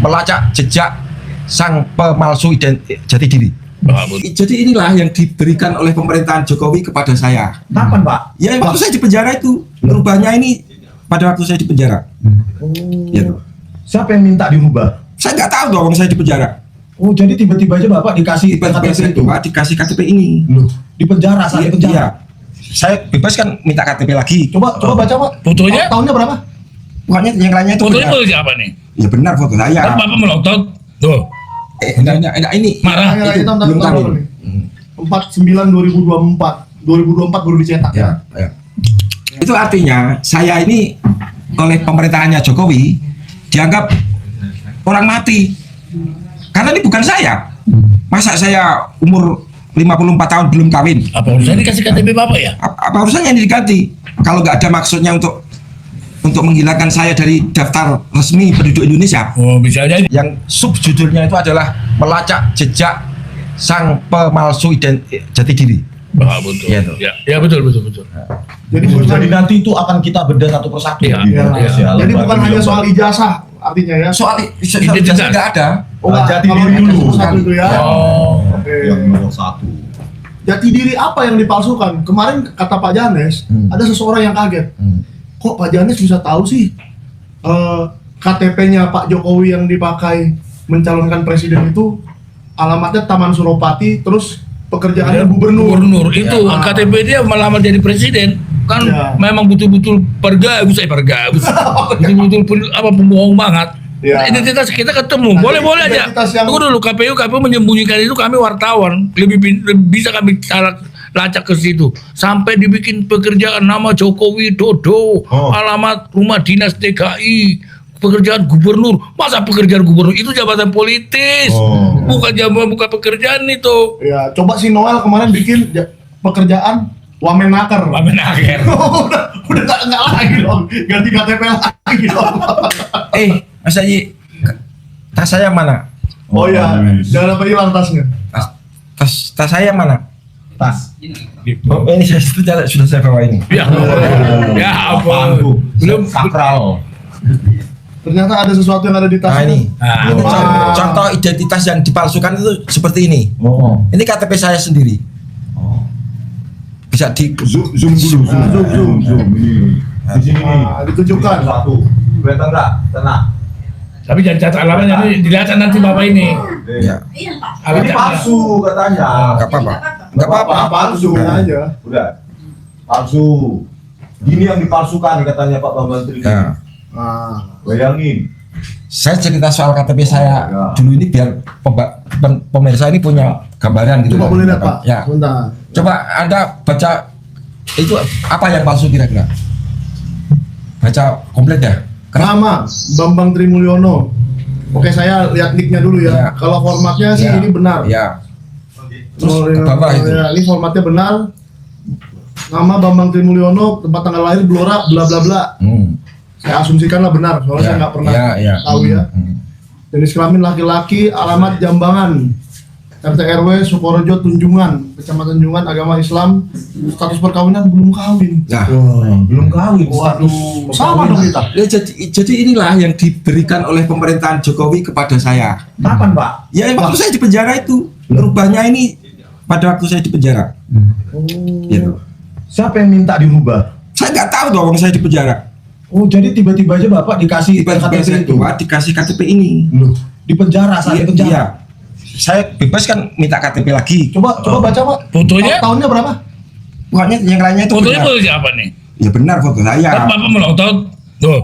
melacak jejak sang pemalsu jati diri. Jadi inilah yang diberikan oleh pemerintahan Jokowi kepada saya. Kapan, Pak? Ya waktu saya di penjara itu. Merubahnya ini pada waktu saya di penjara. Ya. Siapa yang minta dirubah? Saya nggak tahu dong saya di penjara. Oh, jadi tiba-tiba aja Bapak dikasih KTP itu, Pak, dikasih KTP ini. Loh, di penjara, saat di penjara. Iya. Saya bebas kan minta KTP lagi. Coba baca, Pak. Fotonya? Tahunnya berapa? Pokoknya yang lainnya itu Fotonya benar. foto siapa nih? Ya benar foto saya. Kan Bapak melotot. Tuh. Ini Marah. itu belum tahu. 49/2024 baru dicetak. Ya. Itu artinya saya ini oleh pemerintahannya Jokowi dianggap orang mati. Karena ini bukan saya. Masa saya umur 54 tahun belum kawin? Apa urusannya dikasih KTP Bapak ya? Apa urusannya ini diganti? Kalau nggak ada maksudnya untuk menghilangkan saya dari daftar resmi penduduk Indonesia. Oh, bisa aja. Yang subjudulnya itu adalah melacak jejak sang pemalsu jati diri. Betul. Iya, tuh. Ya, betul. Jadi nanti itu akan kita bedah satu persatu. Iya. Jadi bukan hanya soal ijazah artinya ya. Soal Identitas. ijazah nggak ada. Oh, jati kalau diri yang dulu. nomor satu itu ya. Oh. Oke. Yang nomor 1. Jati diri apa yang dipalsukan? Kemarin kata Pak Janes, ada seseorang yang kaget. Kok Pak Janes bisa tahu sih KTP-nya Pak Jokowi yang dipakai mencalonkan presiden itu alamatnya Taman Suropati, terus pekerjaannya gubernur. Itu KTP dia melamar jadi presiden kan memang betul-betul pergabus. Betul-betul pembohong banget. Ya. Identitas kita ketemu, boleh aja. Tunggu dulu, KPU menyembunyikan itu, kami wartawan lebih bisa kami lacak ke situ sampai dibikin pekerjaan nama Jokowi Dodo, alamat rumah dinas DKI, pekerjaan gubernur. Masa pekerjaan gubernur itu jabatan politis, bukan pekerjaan itu. Ya, coba si Noel kemarin bikin pekerjaan Wamenaker. udah nggak lagi dong, ganti KTP lagi dong. Mas Haji, tas saya mana? Oh ya, jangan sampai hilang tasnya. Tas saya mana? Tas. Oh, ini sudah saya bawa ini. Ya apa? Belum sakral. Ternyata ada sesuatu yang ada di tas ini. ini. Contoh identitas yang dipalsukan itu seperti ini. Ini KTP saya sendiri. Bisa di Zoom dulu. Zoom. Ini. Di sini nih. Ditunjukkan. Satu. Kelihatan enggak? Tenang. Tapi jangan catat alamatnya, dilihat nanti Bapak ini. Ya. Ini palsu katanya. Enggak apa-apa. Enggak apa-apa. Palsu aja. Udah. Palsu. Ini yang dipalsukan katanya Pak Bambang Tri. Ya. Bayangin. Saya cerita soal KTP saya dulu ini biar pemirsa ini punya gambaran gitu. Coba boleh lihat Pak. Ya. Bentar. Coba Anda baca itu apa yang palsu kira-kira? Baca komplit ya. Nama Bambang Trimulyono. Oke, saya lihat nicknya dulu ya. Ya. Kalau formatnya sih Ya. ini benar. Ya. Terus ke Oh, bawah itu. ya, ini formatnya benar. Nama Bambang Trimulyono, tempat tanggal lahir Blora, bla bla bla. Saya asumsikanlah benar, soalnya saya nggak pernah tahu ya. Jenis kelamin laki-laki, alamat Jambangan, RT RW Sukorejo Tunjungan, Kecamatan Tunjungan, agama Islam, status perkawinan belum kawin. Nah, Belum kawin. Waduh, sama dong kita. ya, jadi inilah yang diberikan oleh pemerintahan Jokowi kepada saya. Kapan, Pak? Ya waktu saya di penjara itu. Merubahnya ini pada waktu saya di penjara. Gitu. Siapa yang minta dirubah? Saya nggak tahu dong saya di penjara. Oh, jadi tiba-tiba aja Bapak dikasih KTP itu. Pak, dikasih KTP ini. Loh, di penjara, saat di penjara. Iya. Saya bebas kan minta KTP lagi. Coba baca, Pak. Fotonya? Tahunnya berapa? Pokoknya yang lainnya itu Fotonya benar. foto siapa nih? Ya benar foto saya. Kan Bapak melotot. Tuh.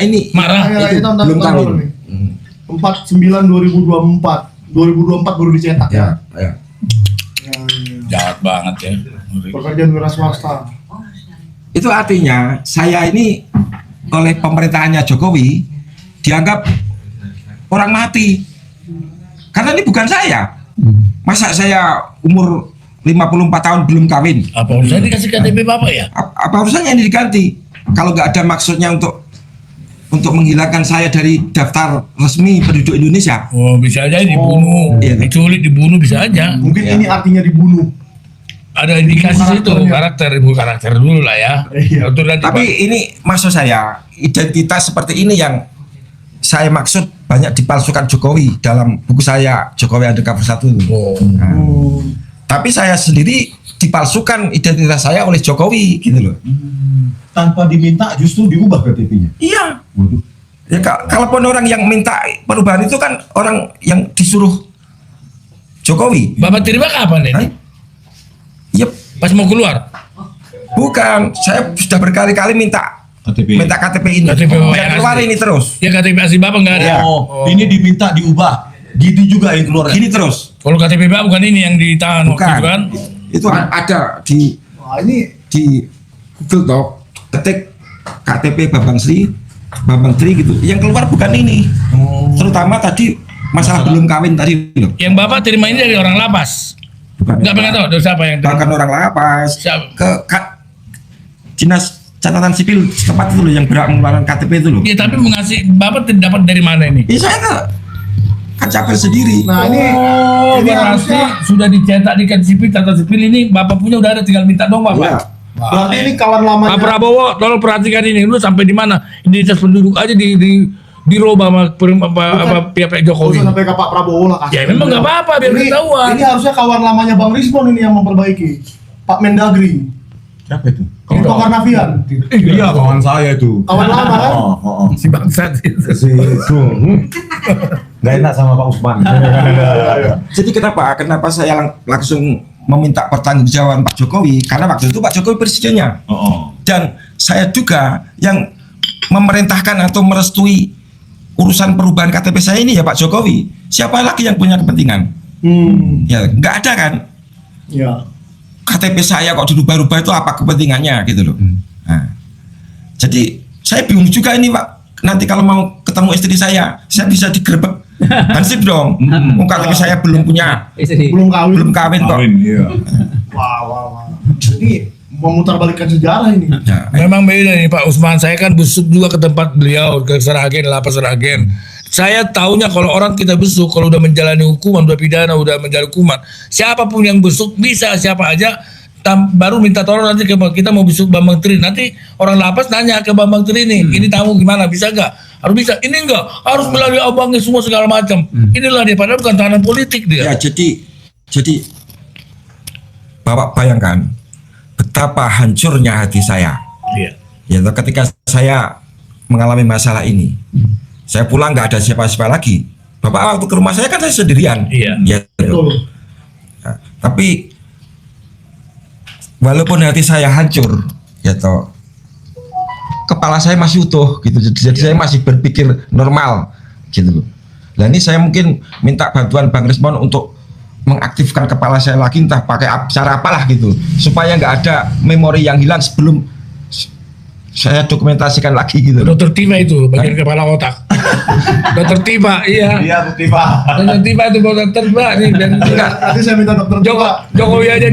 Ini Marah. itu belum kawin. 49/2024 baru dicetak ya. Ya. Jahat banget ya. Pekerjaan wira swasta. Itu artinya saya ini oleh pemerintahannya Jokowi dianggap orang mati. Karena ini bukan saya. Masa saya umur 54 tahun belum kawin? Apa urusannya dikasih KTP Bapak ya? Apa urusannya ini diganti? Kalau nggak ada maksudnya untuk menghilangkan saya dari daftar resmi penduduk Indonesia. Oh, bisa aja dibunuh, diculik, dibunuh bisa aja. Mungkin ini artinya dibunuh. Ada indikasi itu karakter dulu lah ya. Iya. Nanti Tapi ini maksud saya identitas seperti ini yang saya maksud banyak dipalsukan Jokowi dalam buku saya Jokowi Undercover 1 itu. Nah, tapi saya sendiri dipalsukan identitas saya oleh Jokowi gitu loh. Tanpa diminta justru diubah KTP-nya. Iya. Waduh. Ya kalaupun orang yang minta perubahan itu kan orang yang disuruh Jokowi. Bapak terima kapan ini? Iya, Pas mau keluar? bukan. Saya sudah berkali-kali minta KTP. KTP ini. KTP Dan yang keluar asli. ini terus. Ya KTP asli Bapak nggak ada. Oh, ini diminta diubah. Gitu juga yang keluar. Gini terus. Kalau KTP Bapak bukan ini yang ditahan waktu Bukan. itu kan? Itu ada di Wah, ini Google Doc, ketik KTP Bambang Tri gitu. Yang keluar bukan ini. Terutama tadi masalah belum kawin tadi loh. Yang Bapak terima ini dari orang lapas. Bukan. Nggak pernah tahu dari siapa yang terima. Bahkan orang lapas Siapa? ke dinas catatan sipil setempat itu loh yang berhak mengeluarkan KTP itu loh. Ya tapi mengasih Bapak dapat dari mana ini? Ya saya kan capek sendiri. nah ini Oh, ini berarti harusnya sudah dicetak di catatan sipil ini Bapak punya udah ada, tinggal minta dong Bapak. Iya. berarti ini kawan lamanya Pak Prabowo, tolong perhatikan ini, lu sampai di mana? Identitas penduduk aja dirubah sama pihak Jokowi. Usah sampai ke Pak Prabowo lah. Ya memang nggak apa-apa biar Ini- ketahuan. Ini harusnya kawan lamanya Bang Rismon ini yang memperbaiki. Pak Mendagri, Siapa itu? Tito Karnavian, Iya, kawan saya itu. kawan lama kan? Si bangsat itu. Si Sung. Gak enak sama Pak Usman. Jadi kenapa saya langsung meminta pertanggungjawaban Pak Jokowi? Karena waktu itu Pak Jokowi presidennya. Dan saya juga yang memerintahkan atau merestui urusan perubahan KTP saya ini ya Pak Jokowi. Siapa lagi yang punya kepentingan? Ya nggak ada kan? Ya. KTP saya kok dirubah-rubah itu apa kepentingannya gitu loh. Nah, jadi saya bingung juga ini Pak. Nanti kalau mau ketemu istri saya bisa digerebek hansip dong. KTP saya belum punya, Belum kawin. belum kawin kok. Iya. Wah. Ini memutarbalikkan sejarah ini. Ya, Memang beda nih Pak Usman. Saya kan besuk juga ke tempat beliau, ke Seragen, lapas Seragen. Saya taunya kalau orang kita besuk, kalau udah menjalani hukuman, udah pidana, udah menjalani hukuman, siapapun yang besuk bisa siapa aja, baru minta tolong nanti ke kita mau besuk Bambang Tri. Nanti orang lapas nanya ke Bambang Tri ini tamu gimana, bisa nggak? Harus bisa. Ini enggak, harus melalui abangnya semua segala macam. Inilah dia, padahal bukan tahanan politik dia. ya jadi Bapak bayangkan betapa hancurnya hati saya. Iya. Ya ketika saya mengalami masalah ini, saya pulang nggak ada siapa-siapa lagi. Bapak waktu ke rumah saya kan saya sendirian. Iya. Ya, Betul. Nah, tapi walaupun hati saya hancur, ya toh, kepala saya masih utuh gitu. Jadi saya masih berpikir normal gitu loh. Nah ini saya mungkin minta bantuan Bang Rismon untuk mengaktifkan kepala saya lagi, entah pakai cara apalah gitu, supaya nggak ada memori yang hilang sebelum saya dokumentasikan lagi gitu. Dokter Tiba itu bagian kepala otak. Dokter Tiba, iya. Iya, Bu Tifa. Dokter Tiba itu dokter Tiba nih. Dan Nanti saya minta dokter Jokowi aja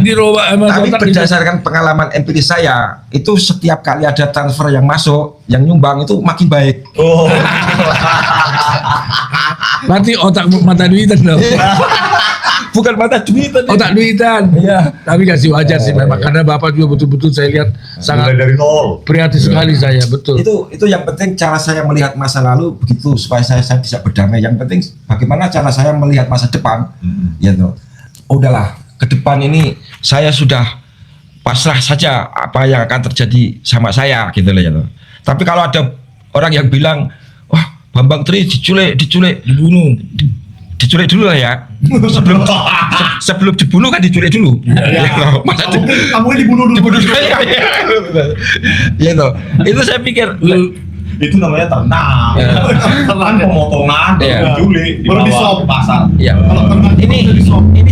dirubah sama Tapi otak. berdasarkan pengalaman empiris saya, itu setiap kali ada transfer yang masuk, yang nyumbang itu makin baik. Oh. Berarti otak mata duitan dong. Bukan mata duit tadi. Otak duitan. Iya. Tapi kasih wajar sih memang karena Bapak juga betul-betul saya lihat Mulai sangat dari nol. prihatin sekali saya, betul. Itu yang penting cara saya melihat masa lalu begitu supaya saya bisa berdamai. Yang penting bagaimana cara saya melihat masa depan. Ya toh. Udahlah, ke depan ini saya sudah pasrah saja apa yang akan terjadi sama saya gitu loh ya toh. Tapi kalau ada orang yang bilang, wah Bambang Tri diculik, diculik dulu lah ya. Sebelum dibunuh kan diculik dulu. Ya, toh. Masa Kamu dibunuh dulu. dibunuh saya. Ya toh. Itu saya pikir Itu namanya ternak. Ternak pemotongan, Iya. diculik, Baru dibawa disop. ke pasar. ya. Kalau ternak Ini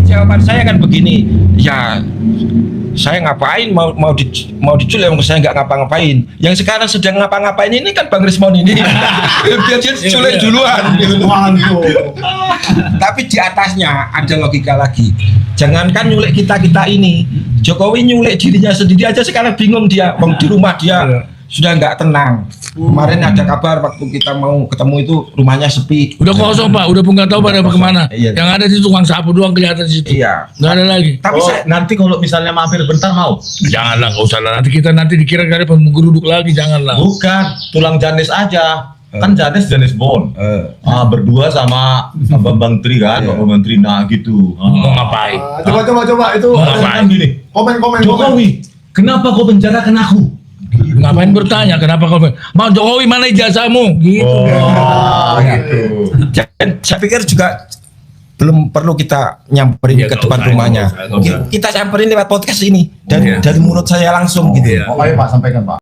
jawaban saya kan begini. Ya saya ngapain mau diculik, saya nggak ngapa-ngapain. Yang sekarang sedang ngapa-ngapain ini kan Bang Rismon ini. Biar dia diculik duluan. Gitu. Tapi di atasnya ada logika lagi. Jangankan nyulik kita ini, Jokowi nyulik dirinya sendiri aja sekarang bingung dia. Di rumah dia sudah nggak tenang. Kemarin ada kabar waktu kita mau ketemu itu rumahnya sepi. Udah kosong Pak, udah pun nggak tahu pada kemana. Iya. Yang ada di tukang sapu doang kelihatan di situ. Iya. Nggak ada lagi. Tapi Oh, saya nanti kalau misalnya mampir bentar mau? Janganlah, nggak usah lah. Nanti dikira kali penggeruduk lagi, janganlah. Bukan, tulang janis aja. Kan Janes Bond. Berdua sama Bambang Tri kan, Pak Bambang Tri. Nah gitu. Mau ngapain? Coba itu Ngapain? Gini. komen. Jokowi, kenapa kau penjarakan aku? Ngapain bertanya kenapa kau mau Jokowi mana ijazahmu gitu. Gitu. Dan saya pikir juga belum perlu kita nyamperin Ya, ke nggak depan usah, rumahnya. nggak usah. Kita samperin lewat podcast ini dari mulut saya langsung gitu. Iya. Ayo Pak, sampaikan Pak.